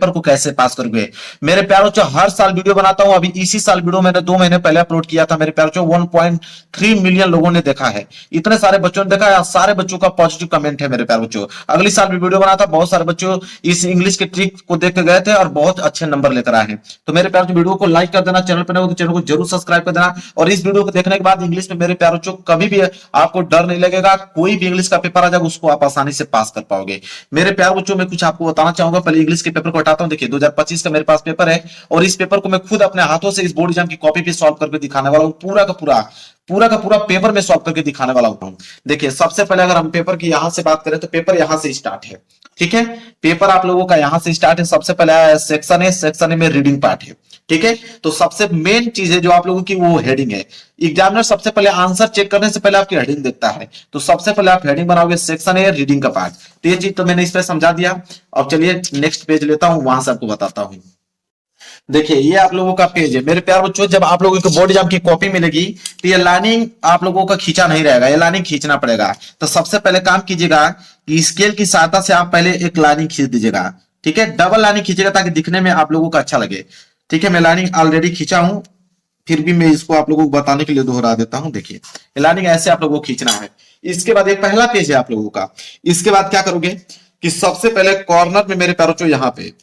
Paper को कैसे पास करोगे। मेरे प्यारों बच्चों हर साल वीडियो बनाता हूं, अभी इसी साल वीडियो मैंने 2 महीने पहले अपलोड किया था मेरे प्यारों बच्चों, 1.3 मिलियन लोगों ने देखा है, इतने सारे बच्चों ने देखा है, सारे बच्चों का पॉजिटिव कमेंट है मेरे प्यारे बच्चों। अगली साल भी वीडियो बना था, बहुत सारे बच्चों इस इंग्लिश के ट्रिक को देख के गए थे और बहुत अच्छे नंबर लेकर आए हैं। तो मेरे प्यारे बच्चों वीडियो को लाइक कर देना, चैनल पर नए हो तो चैनल को जरूर सब्सक्राइब कर देना। और इस वीडियो को देखने के बाद इंग्लिश में मेरे प्यारे बच्चों कभी भी आपको डर नहीं लगेगा, कोई भी इंग्लिश का पेपर आ जाएगा उसको आप आसानी से पास कर पाओगे। मेरे प्यारे बच्चों मैं कुछ आपको बताना चाहूंगा, पहले इंग्लिश के पेपर को हटाता हूं। देखिए 2025 का मेरे पास पेपर है और इस पेपर को मैं खुद अपने हाथों से इस बोर्ड एग्जाम की कॉपी पे सॉल्व करके दिखाने वाला हूं, पूरा का पूरा पेपर में सॉल्व करके दिखाने वाला हूं। देखिए सबसे पहले अगर हम पेपर की यहां से बात करें तो पेपर यहां से स्टार्ट है, ठीक है। पेपर आप लोगों का यहां से स्टार्ट है। सबसे पहले सेक्शन है, सेक्शन ए में रीडिंग पार्ट है, ठीक है। तो सबसे मेन चीज है जो आप लोगों की वो हेडिंग है। एग्जामिनर सबसे पहले आंसर चेक करने से पहले आपकी हेडिंग देखता है, तो सबसे पहले आप हेडिंग बनाओगे, सेक्शन है रीडिंग का पार्ट। तो ये चीज तो मैंने इस पर समझा दिया। अब चलिए नेक्स्ट पेज लेता हूं, वहां से आपको बताता हूं। देखिए ये आप लोगों का पेज है मेरे प्यार बच्चों, जब आप लोगों को बोर्ड एग्जाम की कॉपी मिलेगी तो ये लाइनिंग आप लोगों का खींचा नहीं रहेगा, ये लाइनिंग खींचना पड़ेगा। तो सबसे पहले काम कीजिएगा कि स्केल की सहायता से आप पहले एक लाइनिंग खींच दीजिएगा, ठीक है। डबल लाइनिंग खींचेगा ताकि दिखने में आप लोगों को अच्छा लगे, ठीक है। मैं लाइनिंग ऑलरेडी खींचा हूं, फिर भी मैं इसको आप लोगों को बताने के लिए दोहरा देता हूं। देखिए लाइनिंग ऐसे आप लोगों को खींचना है। इसके बाद एक पहला पेज है आप लोगों का। इसके बाद क्या करोगे कि सबसे पहले कॉर्नर में मेरे प्यारों बच्चों, यहाँ पे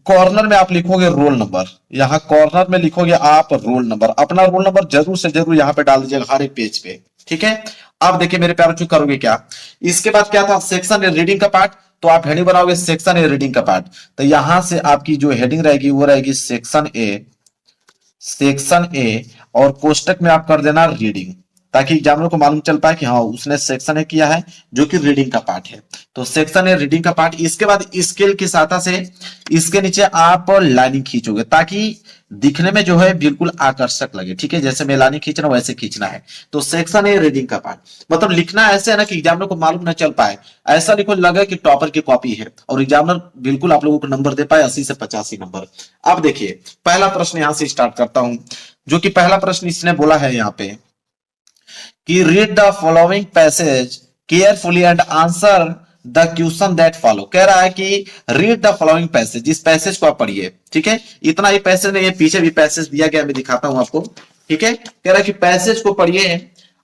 कॉर्नर में आप लिखोगे रोल नंबर, यहाँ कॉर्नर में लिखोगे आप रोल नंबर, अपना रोल नंबर जरूर से जरूर यहाँ पे डाल दीजिएगा हर एक पेज पे, ठीक है। अब देखिए मेरे प्यारे बच्चों करोगे क्या, इसके बाद क्या था, सेक्शन रीडिंग का पार्ट। तो आप हेडिंग बनाओगे सेक्शन ए रीडिंग का पार्ट। तो यहां से आपकी जो हेडिंग रहेगी वो रहेगी सेक्शन ए, सेक्शन ए, और कोष्टक में आप कर देना रीडिंग, ताकि एग्जामिनर को मालूम चल पाए कि हाँ उसने सेक्शन ए किया है जो कि रीडिंग का पार्ट है। तो सेक्शन ए रीडिंग का पार्ट। इसके बाद स्केल की सहायता से इसके नीचे आप लाइनिंग खींचोगे ताकि दिखने में जो है बिल्कुल आकर्षक लगे, ठीक है। जैसे मैं लाइनिंग खींच रहा हूं वैसे खींचना है। तो सेक्शन ए रीडिंग का पार्ट, मतलब लिखना ऐसे है ना कि एग्जामिनर को मालूम न चल पाए, ऐसा लिखो लगे कि टॉपर की कॉपी है और एग्जामिनर बिल्कुल आप लोगों को नंबर दे पाए 80 से 85 नंबर। अब देखिए पहला प्रश्न यहां से स्टार्ट करता हूं, जो कि पहला प्रश्न इसने बोला है यहाँ पे कि read the following passage carefully and answer the question that follow. कह रहा है कि रीड द फॉलोइंग पैसेज, इस पैसेज को आप पढ़िए, ठीक है। इतना ही पैसेज नहीं है, पीछे भी पैसेज दिया गया, मैं दिखाता हूं आपको, ठीक है। कह रहा है कि पैसेज को पढ़िए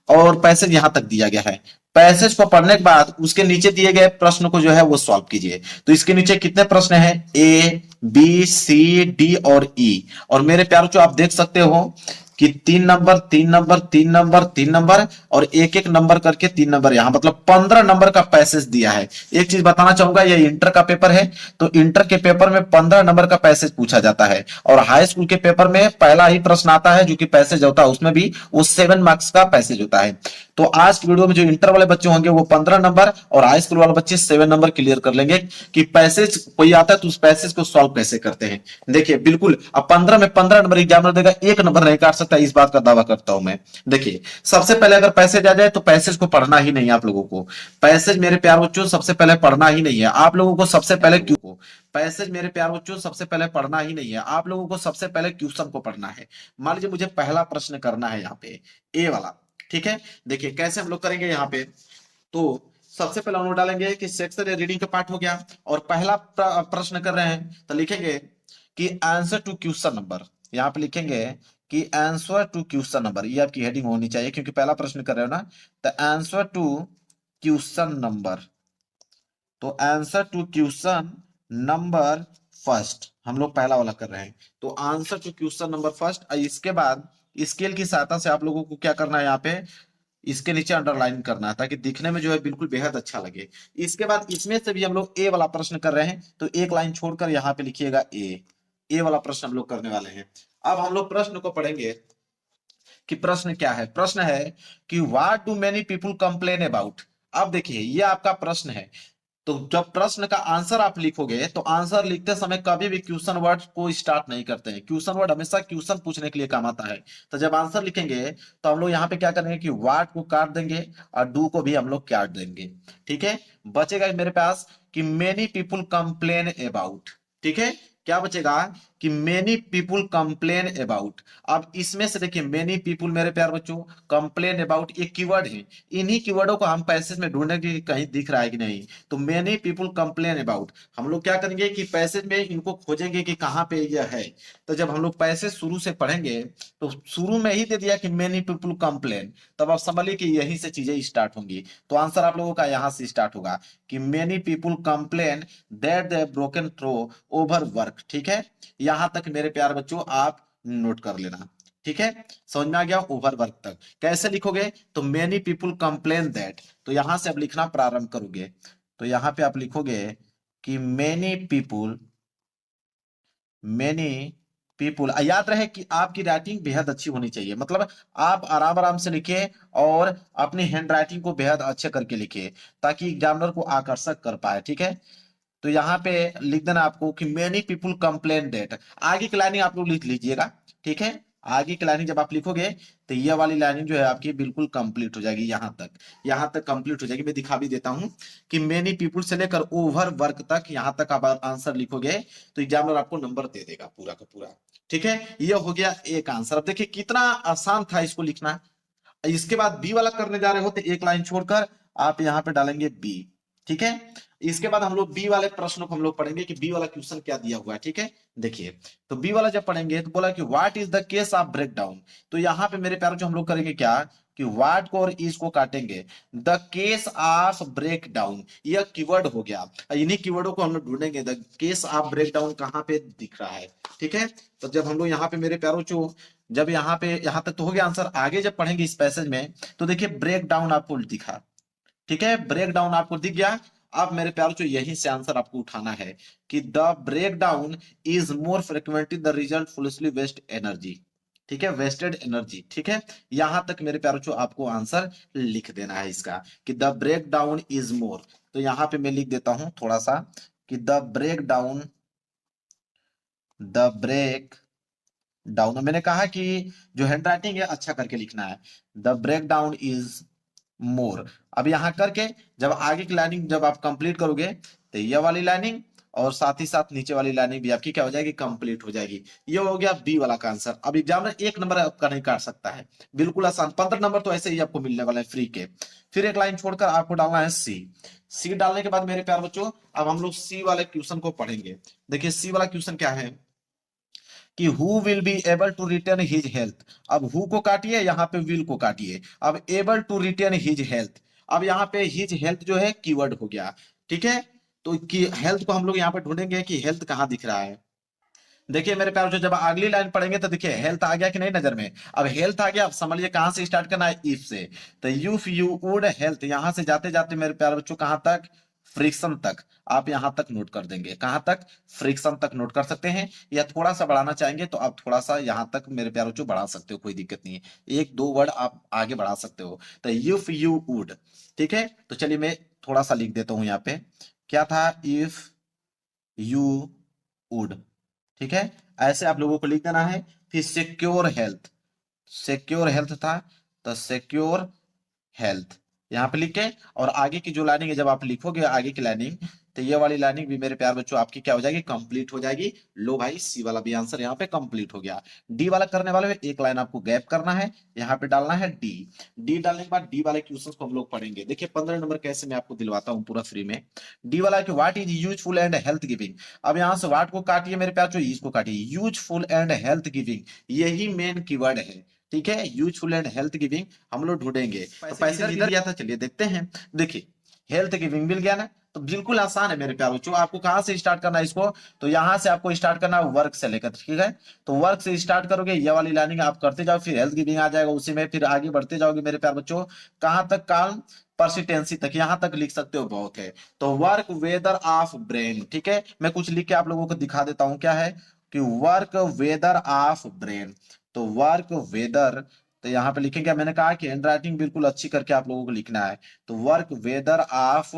और पैसेज यहां तक दिया गया है। पैसेज को पढ़ने के बाद उसके नीचे दिए गए प्रश्न को जो है वो सॉल्व कीजिए। तो इसके नीचे कितने प्रश्न हैं, ए बी सी डी और ई। और मेरे प्यारों जो आप देख सकते हो कि 3 नंबर 3 नंबर 3 नंबर 3 नंबर और एक एक नंबर करके 3 नंबर, यहां मतलब 15 नंबर का पैसेज दिया है। एक चीज बताना चाहूंगा, ये इंटर का पेपर है तो इंटर के पेपर में 15 नंबर का पैसेज पूछा जाता है और हाई स्कूल के पेपर में पहला ही प्रश्न आता है जो कि पैसेज होता है, उसमें भी वो 7 मार्क्स का पैसेज होता है। तो आज की वीडियो में जो इंटर वाले बच्चे होंगे वो 15 नंबर और हाई स्कूल वाले बच्चे 7 नंबर क्लियर कर लेंगे कि पैसेज कोई आता है तो उस पैसेज को सॉल्व कैसे करते हैं। देखिए बिल्कुल अब 15 में 15 नंबर एग्जामिनर देगा, एक नंबर नहीं काट सकता, इस बात का दावा करता हूं मैं। देखिए सबसे पहले अगर पैसेज आ जाए तो पैसेज को पढ़ना ही नहीं है आप लोगों को। पैसेज मेरे प्यार बच्चों सबसे पहले पढ़ना ही नहीं है आप लोगों को। सबसे पहले क्यों पैसेज मेरे प्यार बच्चों सबसे पहले पढ़ना ही नहीं है आप लोगों को, सबसे पहले क्वेश्चन को पढ़ना है। मान लीजिए मुझे पहला प्रश्न करना है यहाँ पे ए वाला, ठीक है। देखिए कैसे हम लोग करेंगे यहाँ पे, तो सबसे पहले हम लोग डालेंगे कि सेक्शन ए रीडिंग का पार्ट हो गया और पहला प्रश्न कर रहे हैं तो लिखेंगे कि आंसर टू क्वेश्चन नंबर, यहाँ पे लिखेंगे कि आंसर टू क्वेश्चन नंबर, ये आपकी हेडिंग होनी चाहिए क्योंकि पहला प्रश्न कर रहे हो ना। तो आंसर टू क्वेश्चन नंबर, तो answer to question number first हम लोग पहला वाला कर रहे हैं। तो answer to question number first. इसके बाद स्केल की सहायता से आप लोगों को क्या करना है, यहाँ पे इसके नीचे अंडरलाइन करना है ताकि दिखने में जो है बिल्कुल बेहद अच्छा लगे। इसके बाद इसमें से भी हम लोग ए वाला प्रश्न कर रहे हैं तो एक लाइन छोड़कर यहाँ पे लिखिएगा ए वाला प्रश्न हम लोग करने वाले हैं। अब हम लोग प्रश्न को पढ़ेंगे कि प्रश्न क्या है। प्रश्न है कि what do many people complain about. अब देखिए ये आपका प्रश्न है, तो जब प्रश्न का आंसर आप लिखोगे तो आंसर लिखते समय कभी भी क्वेश्चन वर्ड को स्टार्ट नहीं करते हैं। क्वेश्चन वर्ड हमेशा क्वेश्चन पूछने के लिए काम आता है। तो जब आंसर लिखेंगे तो हम लोग यहाँ पे क्या करेंगे कि व्हाट को काट देंगे और डू को भी हम लोग काट देंगे, ठीक है। बचेगा मेरे पास कि मेनी पीपुल कंप्लेन अबाउट, ठीक है। क्या बचेगा कि मेनी पीपुल कंप्लेन अबाउट। अब इसमें से देखिए मेनी पीपुल मेरे प्यार बच्चों, कंप्लेन अबाउट ये कीवर्ड है। इन्हीं कीवर्डों को हम पैसेज में ढूंढेंगे कि कहीं दिख रहा है कि नहीं। तो मेनी पीपुल कंप्लेन अबाउट, हम लोग क्या करेंगे कि पैसेज में इनको खोजेंगे कि कहां पे यह है। तो जब हम लोग पैसेज शुरू से पढ़ेंगे तो शुरू में ही दे दिया कि मेनी पीपुल कंप्लेन, तब आप समझिए कि यहीं से चीजें स्टार्ट होंगी। तो आंसर आप लोगों का यहां से स्टार्ट होगा कि many people complain that they broken through over work. ठीक है, यहां तक मेरे प्यार बच्चों आप नोट कर लेना। ठीक है, समझ में आ गया। ओवर वर्क तक कैसे लिखोगे, तो मेनी पीपुल कंप्लेन दैट, तो यहां से अब लिखना प्रारंभ करोगे। तो यहां पे आप लिखोगे कि मेनी पीपुल, याद रहे कि आपकी राइटिंग बेहद अच्छी होनी चाहिए, मतलब आप आराम आराम से लिखे और अपनी हैंड राइटिंग को बेहद अच्छे करके लिखे ताकि एग्जामिनर को आकर्षक कर पाए। ठीक है, तो यहाँ पे लिख देना आपको कि मेनी पीपुल कंप्लेन डेट, आगे की लाइनिंग आप लोग लिख लीजिएगा। ठीक है, आगे की लाइनिंग जब आप लिखोगे तो ये वाली लाइनिंग जो है आपकी बिल्कुल कंप्लीट हो जाएगी। यहाँ तक कंप्लीट हो जाएगी। मैं दिखा भी देता हूं कि मेनी पीपुल से लेकर ओवर वर्क तक, यहां तक आप आंसर लिखोगे तो एग्जामिनर आपको नंबर दे देगा पूरा का पूरा। ठीक है, ये हो गया एक आंसर। अब देखिए कितना आसान था इसको लिखना। इसके बाद बी वाला करने जा रहे हो तो एक लाइन छोड़कर आप यहाँ पे डालेंगे बी। ठीक है, इसके बाद हम लोग बी वाले प्रश्नों को हम लोग पढ़ेंगे कि बी वाला क्वेश्चन क्या दिया हुआ है। ठीक है, देखिए तो बी वाला जब पढ़ेंगे तो बोला कि what is the cause of breakdown. तो यहाँ पे मेरे प्यारों जो हम लोग करेंगे क्या कि व्हाट को और इज को काटेंगे। The cause of breakdown यह कीवर्ड हो गया, इन्हीं कीवर्डों को हम लोग ढूंढेंगे। The cause of breakdown कहाँ पे दिख रहा है। ठीक है, तो जब हम लोग यहाँ पे मेरे प्यारों जो जब यहाँ पे यहाँ तक तो हो गया आंसर, आगे जब पढ़ेंगे इस पैसेज में तो देखिए ब्रेक डाउन आपको दिखा। ठीक है, ब्रेक डाउन आपको दिख गया। अब मेरे प्यारों जो यहीं से आंसर आपको उठाना है कि the breakdown is more frequently the result fully waste energy. ठीक है, वेस्टेड एनर्जी। ठीक है, यहां तक मेरे प्यारों जो आपको आंसर लिख देना है इसका कि the breakdown is more. तो यहां पे मैं लिख देता हूं थोड़ा सा कि द ब्रेक डाउन, मैंने कहा कि जो हैंड राइटिंग है अच्छा करके लिखना है। The breakdown is more. अब यहां करके जब आगे की लाइनिंग जब आप कंप्लीट करोगे तो ये वाली लाइनिंग और साथ ही साथ नीचे वाली लाइनिंग भी आपकी क्या हो जाएगी, कंप्लीट हो जाएगी। ये हो गया बी वाला का आंसर। अब एग्जामिनर एक नंबर आपका नहीं काट सकता है, बिल्कुल आसान। 15 नंबर तो ऐसे ही आपको मिलने वाला है फ्री के। फिर एक लाइन छोड़कर आपको डालना है सी। सी डालने के बाद मेरे प्यार बच्चों अब हम लोग सी वाले क्वेश्चन को पढ़ेंगे। देखिए सी वाला क्वेश्चन क्या है कि who will be able to retain his health. अब हु को काटिए, यहाँ पे विल को काटिए। अब able to retain his health, अब यहाँ पे हिज हेल्थ जो है कीवर्ड हो गया। ठीक है, तो हेल्थ को हम लोग यहाँ पे ढूंढेंगे कि हेल्थ कहाँ दिख रहा है। देखिए मेरे प्यार, जब अगली लाइन पढ़ेंगे तो देखिए हेल्थ आ गया कि नहीं नजर में। अब हेल्थ आ गया, अब समझिए कहां से स्टार्ट करना है, इफ से। तो इफ यू वुड हेल्थ, यहां से जाते जाते मेरे प्यार बच्चों कहां तक, फ्रिक्शन तक। आप यहां तक नोट कर देंगे, कहां तक, फ्रिक्शन तक नोट कर सकते हैं। या थोड़ा सा बढ़ाना चाहेंगे तो आप थोड़ा सा यहां तक मेरे प्यार बच्चों बढ़ा सकते हो, कोई दिक्कत नहीं है। एक दो वर्ड आप आगे बढ़ा सकते हो। तो इफ यू वुड। ठीक है, तो चलिए मैं थोड़ा सा लिख देता हूं यहाँ पे, क्या था, इफ यू वुड। ठीक है, ऐसे आप लोगों को लिख देना है। फिर सिक्योर हेल्थ, सिक्योर हेल्थ था तो सिक्योर हेल्थ यहां पे लिख के, और आगे की जो लाइनिंग है जब आप लिखोगे आगे की लाइनिंग तो ये वाली लाइनिंग भी मेरे प्यार बच्चों आपकी क्या हो जाएगी, कंप्लीट हो जाएगी। लो भाई सी वाला भी आंसर यहाँ पे कंप्लीट हो गया। डी वाला करने वाले में एक लाइन आपको गैप करना है, यहाँ पे डालना है डी। डी डालने के बाद डी वाले क्वेश्चंस को हम लोग पढ़ेंगे। देखिए 15 नंबर कैसे मैं आपको दिलवाता हूँ पूरा फ्री में। डी वाला कि what is useful and health giving. अब यहाँ से व्हाट को काटिए मेरे प्यार बच्चों, इसको काटिए। यूजफुल एंड हेल्थ गिविंग यही मेन कीवर्ड है। ठीक है, यूजफुल एंड हेल्थ गिविंग हम लोग ढूंढेंगे। तो पैसे इधर गया था, चलिए देखते हैं। देखिए हेल्थ गिविंग मिल गया ना, तो बिल्कुल आसान है मेरे प्यार बच्चों। आपको कहां से स्टार्ट करना है इसको, तो यहां से आपको स्टार्ट करना है वर्क से लेकर। ठीक है, तो वर्क से स्टार्ट करोगे, ये वाली लाइनिंग आप करते जाओ, फिर हेल्थ गिविंग आ जाएगा उसी में, फिर आगे बढ़ते जाओगे मेरे प्यार बच्चों। कहां तक, काम परसिटेंसी तक, यहां तक लिख सकते हो, बहुत है। तो वर्क वेदर ऑफ ब्रेन। ठीक है, मैं कुछ लिख के आप लोगों को दिखा देता हूं क्या है कि वर्क वेदर ऑफ ब्रेन। तो वर्क वेदर, तो यहाँ पे लिखेंगे, मैंने कहा कि हैंड राइटिंग बिल्कुल अच्छी करके आप लोगों को लिखना है। तो वर्क वेदर ऑफ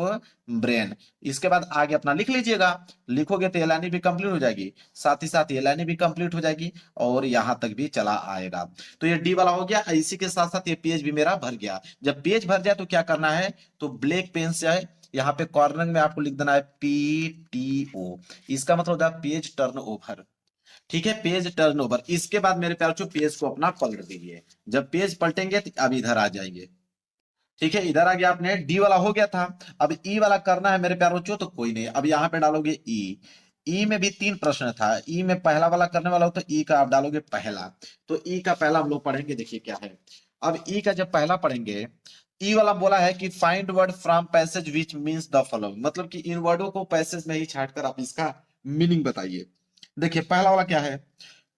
ब्रेन, इसके बाद आगे अपना लिख लीजिएगा। लिखोगे तो ये लाइन भी कंप्लीट हो जाएगी, साथ ही साथ ये लाइन भी कंप्लीट हो जाएगी, और यहां तक भी चला आएगा। तो ये डी वाला हो गया। इसी के साथ साथ ये पेज भी मेरा भर गया। जब पेज भर जाए तो क्या करना है, तो ब्लैक पेन से है यहाँ पे कॉर्नर में आपको लिख देना है PTO। इसका मतलब होता है पेज टर्न ओवर। ठीक है, पेज टर्नओवर। इसके बाद मेरे प्यारे बच्चों पेज को अपना पलट दीजिए। जब पेज पलटेंगे तो अब इधर आ जाएंगे। ठीक है, इधर आ गया, आपने डी वाला हो गया था। अब ई वाला करना है मेरे प्यारे बच्चों, तो कोई नहीं, अब यहां पे डालोगे ई। ई में भी 3 प्रश्न था, ई में पहला वाला करने वाला हो तो ई का आप डालोगे पहला। तो ई का पहला हम लोग पढ़ेंगे, देखिए क्या है। अब ई का जब पहला पढ़ेंगे, ई वाला बोला है कि find word from passage which means the following, मतलब कि इन वर्डों को पैसेज में ही छांटकर आप इसका मीनिंग बताइए। देखिए पहला वाला क्या है,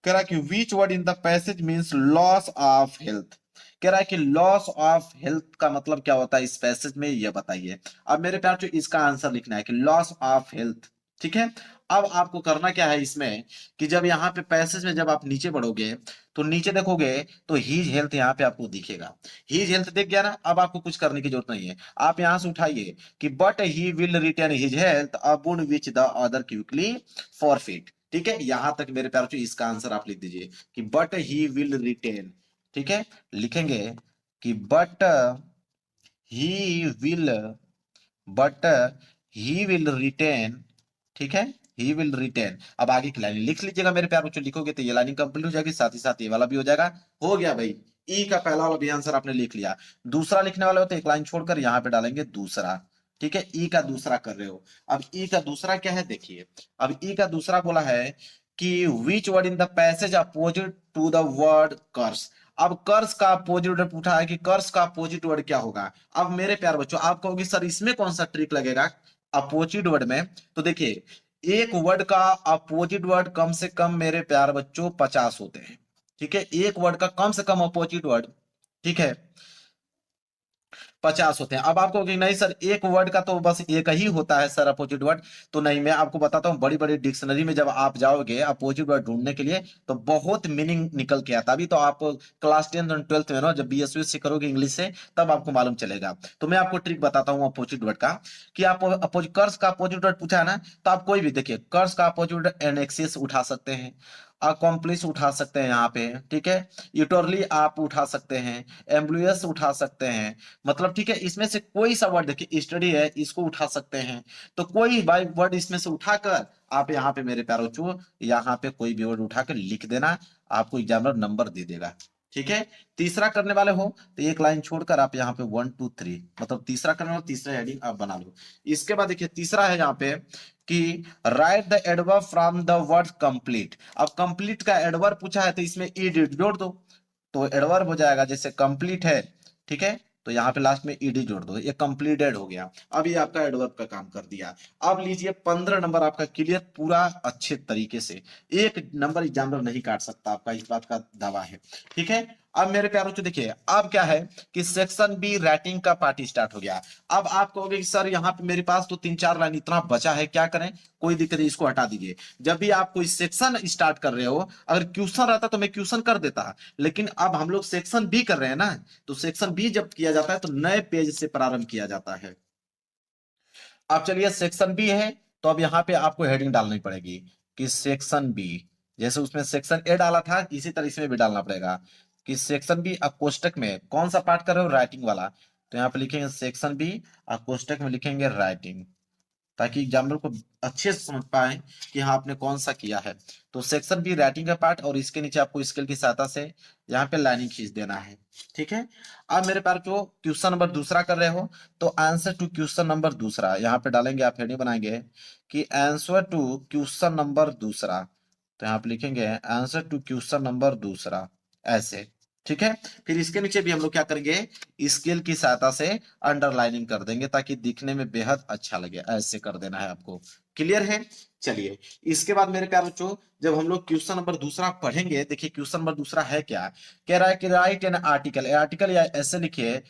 कह रहा है कि which word in the passage means loss of health. कह रहा है कि लॉस ऑफ हेल्थ का मतलब क्या होता है इस पैसेज में, ये बताइए। अब मेरे प्यार जो इसका आंसर लिखना है कि लॉस ऑफ हेल्थ। ठीक है, अब आपको करना क्या है इसमें, कि जब यहाँ पे पैसेज में जब आप नीचे बढ़ोगे तो नीचे देखोगे तो हीज हेल्थ यहाँ पे आपको दिखेगा। हीज हेल्थ दिख गया ना, अब आपको कुछ करने की जरूरत नहीं है। आप यहां से उठाइए कि but he will retain his health upon which the other quickly forfeit. ठीक है, यहां तक मेरे प्यार इसका आंसर आप लिख दीजिए कि बट ही विल रिटेन। ठीक है, लिखेंगे कि he will but he will retain. ठीक है, ही विल रिटेन। अब आगे की लाइन लिख लीजिएगा मेरे प्यार बच्चों, लिखोगे तो ये लाइन कंप्लीट हो जाएगी, साथ ही साथ ये वाला भी हो जाएगा। हो गया भाई, ई का पहला वाला भी आंसर आपने लिख लिया। दूसरा लिखने वाले हो तो एक लाइन छोड़कर यहां पे डालेंगे दूसरा। ठीक है, ई का दूसरा कर रहे हो। अब ई का दूसरा क्या है देखिए, अब ई का दूसरा बोला है कि which word in the passage opposite to the word curse. अब कर्स का अपोजिट वर्ड पूछा है कि कर्स का अपोजिट वर्ड क्या होगा। अब मेरे प्यार बच्चों आप कहोगे सर इसमें कौन सा ट्रिक लगेगा अपोजिट वर्ड में, तो देखिए एक वर्ड का अपोजिट वर्ड कम से कम मेरे प्यार बच्चों 50 होते हैं। ठीक है, एक वर्ड का कम से कम अपोजिट वर्ड, ठीक है, 50 होते हैं। अब आपको कि नहीं सर एक वर्ड का तो बस एक ही होता है सर अपोजिट वर्ड, तो नहीं, मैं आपको बताता हूं बड़ी बड़ी डिक्शनरी में जब आप जाओगे अपोजिट वर्ड ढूंढने के लिए तो बहुत मीनिंग निकल के आता। अभी तो आप क्लास 10 और 12th में ना जब बीएसवी करोगे इंग्लिश से तब आपको मालूम चलेगा। तो मैं आपको ट्रिक बताता हूं अपोजिट वर्ड का, कि आप अपोजिट कर्स का अपोजिट वर्ड पूछा है ना, तो आप कोई भी देखिए कर्स का अपोजिट वर्ड एनेक्सिस उठा सकते हैं, अकॉम्प्लिश उठा सकते हैं यहाँ पे। ठीक है, यूटरली आप उठा सकते हैं, एम्ब्लुयस उठा सकते हैं, मतलब ठीक है इसमें से कोई सा वर्ड देखिए, स्टडी है इसको उठा सकते हैं। तो कोई बाई वर्ड इसमें से उठाकर आप यहाँ पे मेरे प्यारो चो यहाँ पे कोई भी वर्ड उठाकर लिख देना, आपको एग्जामिनर नंबर दे देगा। ठीक है, तीसरा करने वाले हो तो एक लाइन छोड़कर आप यहाँ पे 1 2 3 मतलब तीसरा करने वाले तीसरा हेडिंग आप बना लो। इसके बाद देखिए तीसरा है यहाँ पे कि right the adverb from the word complete. अब कंप्लीट का एडवर्ब पूछा है तो इसमें ईडी जोड़ दो तो एडवर्ब हो जाएगा, जैसे कंप्लीट है। ठीक है, तो यहाँ पे लास्ट में ईडी जोड़ दो, ये कंप्लीटेड हो गया। अब ये आपका एडवर्ब का काम कर दिया। अब लीजिए 15 नंबर आपका क्लियर पूरा अच्छे तरीके से, एक नंबर एग्जामिनर नहीं काट सकता आपका, इस बात का दावा है। ठीक है, अब मेरे प्यारों से देखिए अब क्या है कि सेक्शन बी राइटिंग का पार्ट स्टार्ट हो गया। अब आप कहोगे कि सर यहाँ पे मेरे पास तो 3 4 लाइन इतना बचा है, क्या करें, कोई दिक्कत नहीं, इसको हटा दीजिए। जब भी आप कोई सेक्शन स्टार्ट कर रहे हो, अगर क्वेश्चन रहता तो मैं क्वेश्चन कर देता, लेकिन अब हम लोग सेक्शन बी कर रहे हैं ना, तो सेक्शन बी जब किया जाता है तो नए पेज से प्रारंभ किया जाता है। अब चलिए सेक्शन बी है, तो अब यहाँ पे आपको हेडिंग डालनी पड़ेगी कि सेक्शन बी, जैसे उसमें सेक्शन ए डाला था इसी तरह इसमें भी डालना पड़ेगा कि सेक्शन बी कोष्टक में कौन सा पार्ट कर रहे हो, राइटिंग वाला। तो यहाँ पे लिखेंगे सेक्शन बी, कोष्टक में लिखेंगे राइटिंग, ताकि एग्जामिनर को अच्छे से समझ पाए कि हाँ आपने कौन सा किया है। तो सेक्शन बी राइटिंग का पार्ट, और इसके नीचे आपको स्केल की सहायता से यहाँ पे लाइनिंग खींच देना है। ठीक है, अब मेरे पास जो क्वेश्चन नंबर दूसरा कर रहे हो तो आंसर टू क्वेश्चन नंबर दूसरा यहाँ पे डालेंगे, आप हेडिंग बनाएंगे कि आंसर टू क्वेश्चन नंबर दूसरा। तो यहाँ पे लिखेंगे आंसर टू क्वेश्चन नंबर दूसरा, ऐसे। ठीक है, फिर इसके नीचे भी हम लोग क्या करेंगे, स्केल की सहायता से अंडरलाइनिंग कर देंगे ताकि दिखने में बेहद अच्छा लगे, ऐसे कर देना है आपको। क्लियर है, चलिए इसके बाद मेरे प्यारे बच्चों जब हम लोग क्वेश्चन नंबर दूसरा पढ़ेंगे, देखिए क्वेश्चन नंबर दूसरा है क्या, कह रहा है कि राइट एन आर्टिकल, आर्टिकल या ऐसे लिखिए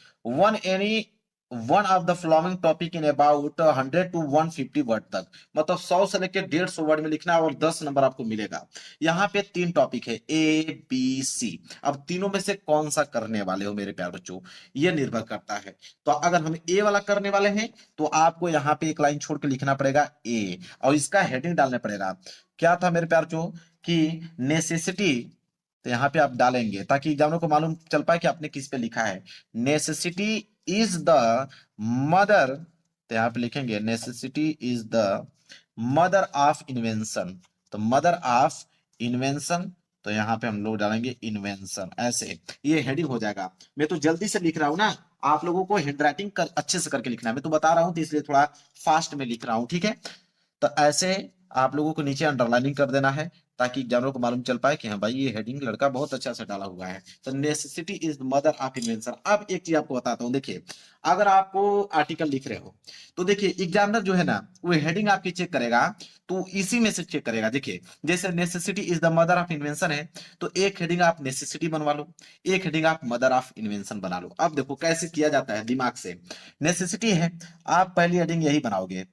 one of the following topic in about 100 to 150 word तक, मतलब 100 से लेकर 150 वर्ड में लिखना है और 10 नंबर आपको मिलेगा। यहाँ पे 3 टॉपिक है ए बी सी, अब तीनों में से कौन सा करने वाले हो मेरे प्यारे बच्चों, ये निर्भर करता है। तो अगर हम ए वाला करने वाले हैं तो आपको यहाँ पे एक लाइन छोड़ के लिखना पड़ेगा ए, और इसका हेडिंग डालना पड़ेगा, क्या था मेरे प्यारे बच्चों कि नेसेसिटी। तो यहाँ पे आप डालेंगे ताकि एग्जामिनर को मालूम चल पाए कि आपने किस पे लिखा है। नेसेसिटी इज द मदर, तो यहाँ पे लिखेंगे necessity is the mother of invention, तो मदर ऑफ इन्वेंशन, तो यहाँ पे हम लोग डालेंगे इन्वेंशन, ऐसे ये हेडिंग हो जाएगा। मैं तो जल्दी से लिख रहा हूँ ना, आप लोगों को हैंड राइटिंग अच्छे से करके लिखना है, मैं तो बता रहा हूँ तो इसलिए थोड़ा फास्ट में लिख रहा हूँ, ठीक है। तो ऐसे आप लोगों को नीचे अंडरलाइनिंग कर देना है ताकि एग्जामिनर को मालूम चल पाए कि हाँ भाई ये हेडिंग लड़का बहुत अच्छा से डाला हुआ है। तो necessity is the mother of invention. अब एक चीज आपको बताता हूँ, देखिए अगर आपको आर्टिकल लिख रहे हो तो देखिए एग्जामिनर जो है ना वो हेडिंग आपकी चेक करेगा, तो इसी में से चेक करेगा। देखिए जैसे necessity is the mother of invention है, तो एक हेडिंग आप नेसेसिटी बनवा लो, एक हेडिंग आप मदर ऑफ इन्वेंशन बना लो। अब देखो कैसे किया जाता है दिमाग से। नेसेसिटी है, आप पहली हेडिंग यही बनाओगे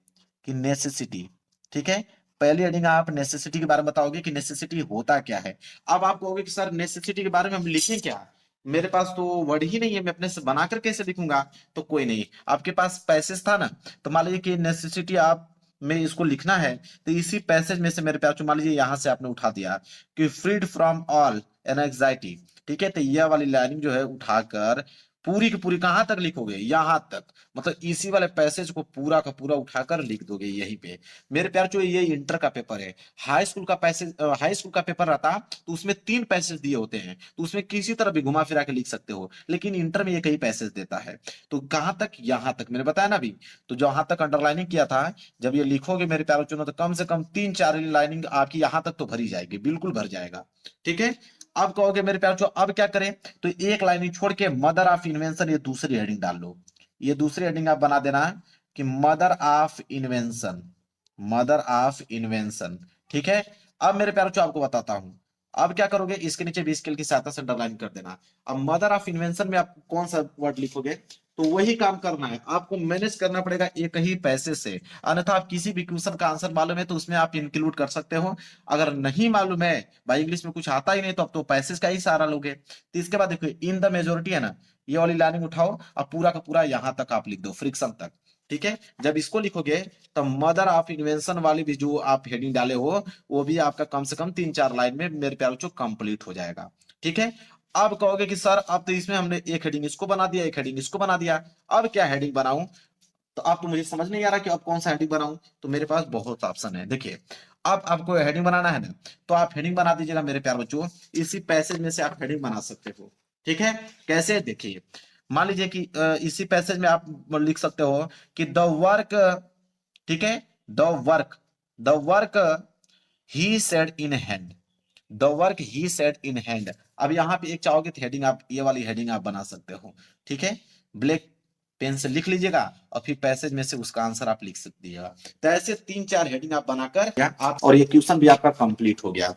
कि नेसेसिटी, ठीक है। पहली हेडिंग आप नेसेसिटी के बारे में बताओगे कि नेसेसिटी होता क्या है। अब आप कहोगे कि सर नेसेसिटी के बारे में हम लिखें क्या, मेरे पास तो वर्ड ही नहीं है, मैं अपने से बनाकर कैसे लिखूंगा। तो कोई नहीं, आपके पास पैसेज था ना, तो मान लीजिए कि नेसेसिटी आप में इसको लिखना है, तो इसी पैसेज में से मेरे प्यार, मान लीजिए यहां से आपने उठा दिया कि फ्रीड फ्रॉम ऑल एंजाइटी, ठीक है। तो यह वाली लाइनिंग जो है उठाकर पूरी की पूरी कहां तक लिखोगे, यहां तक, मतलब इसी वाले पैसेज को पूरा का पूरा उठाकर लिख दोगे यहीं पे। मेरे प्यार जो ये इंटर का पेपर है, हाई स्कूल का पैसेज, हाई स्कूल का पेपर रहता तो उसमें 3 पैसेज दिए होते हैं, तो उसमें किसी तरह भी घुमा फिरा के लिख सकते हो, लेकिन इंटर में ये कई पैसेज देता है। तो कहां तक, यहां तक मैंने बताया ना अभी। तो जहां तक अंडरलाइनिंग किया था, जब ये लिखोगे मेरे प्यारो चुनो, तो कम से कम 3-4 लाइनिंग आपकी यहां तक तो भरी जाएगी, बिल्कुल भर जाएगा, ठीक है। अब कहोगे मेरे प्यार जो अब क्या करें, तो एक लाइनिंग छोड़ के मदर ऑफ इन्वेंशन ये दूसरी हेडिंग डाल लो। ये दूसरी हेडिंग आप बना देना कि mother of invention, mother of invention, ठीक है। अब मेरे प्यारों आपको बताता हूं, अब क्या करोगे, इसके नीचे भी स्केल की सहायता से अंडरलाइन कर देना। अब मदर ऑफ इन्वेंशन में आप कौन सा वर्ड लिखोगे, तो वही काम करना है आपको, मैनेज करना पड़ेगा एक ही पैसे से। अन्यथा आप किसी भी क्वेश्चन का आंसर मालूम है तो उसमें आप इंक्लूड कर सकते हो, अगर नहीं मालूम है, भाई इंग्लिश में कुछ आता ही नहीं, तो अब तो पैसेज का ही सहारा लोगे। तो इसके बाद देखो इन द मेजोरिटी है ना, ये वाली लाइनिंग उठाओ, अब पूरा का पूरा यहां तक आप लिख दो, फ्रिक्शन तक, ठीक है। जब इसको लिखोगे तो मदर ऑफ इन्वेंशन वाली भी जो आप हेडिंग डाले हो, वो भी आपका कम से कम 3-4 लाइन में मेरे प्यारों जो कंप्लीट हो जाएगा, ठीक है। अब कहोगे कि सर अब तो इसमें हमने एक हेडिंग इसको बना दिया, एक हेडिंग इसको बना दिया, अब क्या हेडिंग बनाऊं। तो अब तो मुझे समझ नहीं आ रहा कि अब कौन सा हेडिंग बनाऊं। तो मेरे पास बहुत ऑप्शन है, देखिए अब आपको हेडिंग बनाना है ना, तो आप हेडिंग बना दीजिएगा मेरे प्यार बच्चों, इसी पैसेज में से आप हेडिंग बना सकते हो, ठीक है। कैसे, देखिए मान लीजिए कि इसी पैसेज में आप लिख सकते हो कि द वर्क, ठीक है, the work he said in hand, the work he said in hand. अब यहाँ पे एक चाहोगे तो हेडिंग आप ये वाली हेडिंग आप बना सकते हो, ठीक है। ब्लैक पेन से लिख लीजिएगा और फिर पैसेज में से उसका आंसर आप लिख सकते हैं। तो ऐसे 3-4 हेडिंग आप बनाकर आप, और ये क्वेश्चन भी आपका कंप्लीट हो गया,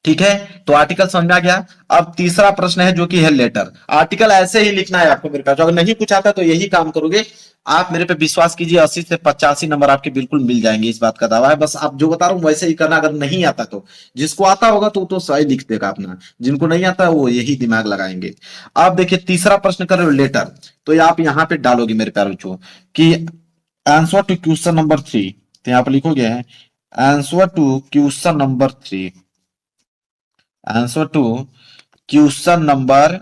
ठीक है। तो आर्टिकल समझ में आ गया। अब तीसरा प्रश्न है जो कि है लेटर। आर्टिकल ऐसे ही लिखना है आपको मेरे पास, अगर नहीं कुछ आता तो यही काम करोगे आप, मेरे पे विश्वास कीजिए 80 से 85 नंबर आपके बिल्कुल मिल जाएंगे, इस बात का दावा है। बस आप जो बता रहा हूं वैसे ही करना, अगर नहीं आता तो, जिसको आता होगा तो सही लिख देगा अपना, जिनको नहीं आता वो यही दिमाग लगाएंगे। आप देखिए तीसरा प्रश्न कर रहे हो लेटर, तो आप यहाँ पे डालोगे मेरे प्यारे बच्चों कि आंसर टू क्वेश्चन नंबर 3, तो यहाँ पे लिखोगे answer to question number 3, answer to question number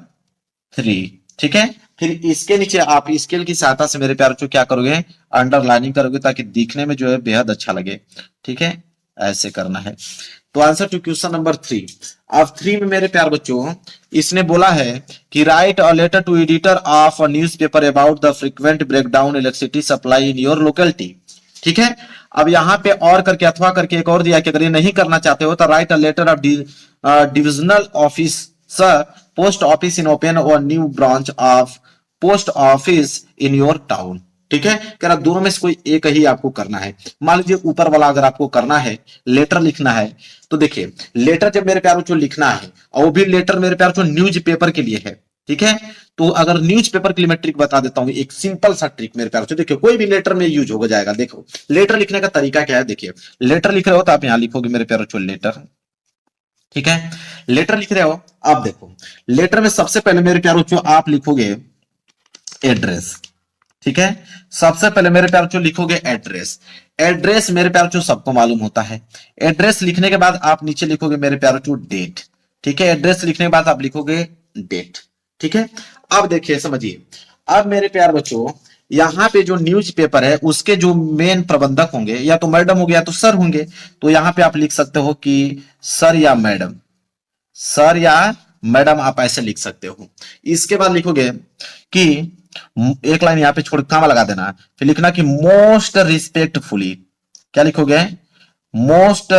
3, ठीक है। फिर इसके नीचे आप स्केल की सहायता से मेरे प्यारे क्या करोगे, अंडरलाइनिंग करोगे ताकि दिखने में जो है बेहद अच्छा लगे, ठीक है। ऐसे करना है। तो आंसर टू क्वेश्चन नंबर 3, अब 3 में मेरे प्यार बच्चों इसने बोला है कि write a letter to editor of a newspaper about the frequent breakdown electricity supply in your locality, ठीक है। अब यहाँ पे और करके अथवा करके एक और दिया कि अगर ये नहीं करना चाहते हो तो write a letter of divisional office post office in open और new branch of post office in your town, ठीक है। कह रहा दोनों में से कोई एक ही आपको करना है। मान लीजिए ऊपर वाला अगर आपको करना है, लेटर लिखना है, तो देखिए लेटर जब मेरे प्यारों को लिखना है, और वो भी लेटर मेरे प्यारों को न्यूज पेपर के लिए है, ठीक है। तो अगर न्यूज पेपर के लिए मैं ट्रिक बता देता हूं, एक सिंपल सा ट्रिक मेरे प्यारों, देखिए कोई भी लेटर में यूज हो जाएगा। देखो लेटर लिखने का तरीका क्या है, देखिए लेटर लिख रहे हो तो आप यहां लिखोगे मेरे प्यारों लेटर, ठीक है। लेटर लिख रहे हो, अब देखो लेटर में सबसे पहले मेरे प्यारों आप लिखोगे एड्रेस, ठीक है। सबसे पहले मेरे प्यारों लिखोगे एड्रेस। एड्रेस मेरे प्यारों सबको मालूम होता है। एड्रेस लिखने के बाद आप नीचे लिखोगे मेरे प्यारों डेट, ठीक है। एड्रेस लिखने के बाद आप लिखोगे डेट, ठीक है। अब देखिए समझिए, अब मेरे प्यार बच्चों यहाँ पे जो न्यूज पेपर है उसके जो मेन प्रबंधक होंगे या तो मैडम होंगे या तो सर होंगे। तो यहाँ पे आप लिख सकते हो कि सर या मैडम, सर या मैडम, आप ऐसे लिख सकते हो। इसके बाद लिखोगे कि एक लाइन यहाँ पे छोड़ कॉमा लगा देना, फिर लिखना कि मोस्ट रिस्पेक्टफुली। क्या लिखोगे? Most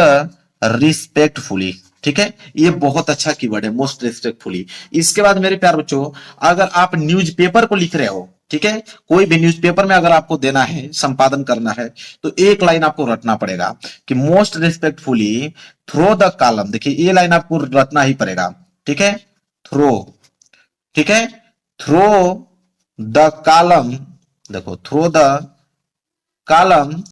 respectfully. ठीक है, ये बहुत अच्छा कीवर्ड है, मोस्ट रिस्पेक्टफुली। इसके बाद मेरे प्यार बच्चों, अगर आप न्यूज़पेपर को लिख रहे हो, ठीक है, कोई भी न्यूज़पेपर में अगर आपको देना है, संपादन करना है, तो एक लाइन आपको रटना पड़ेगा कि most respectfully through the column. देखिए ये लाइन आपको रटना ही पड़ेगा। ठीक है, थ्रो, ठीक है, थ्रो द कॉलम, देखो थ्रो द कॉलम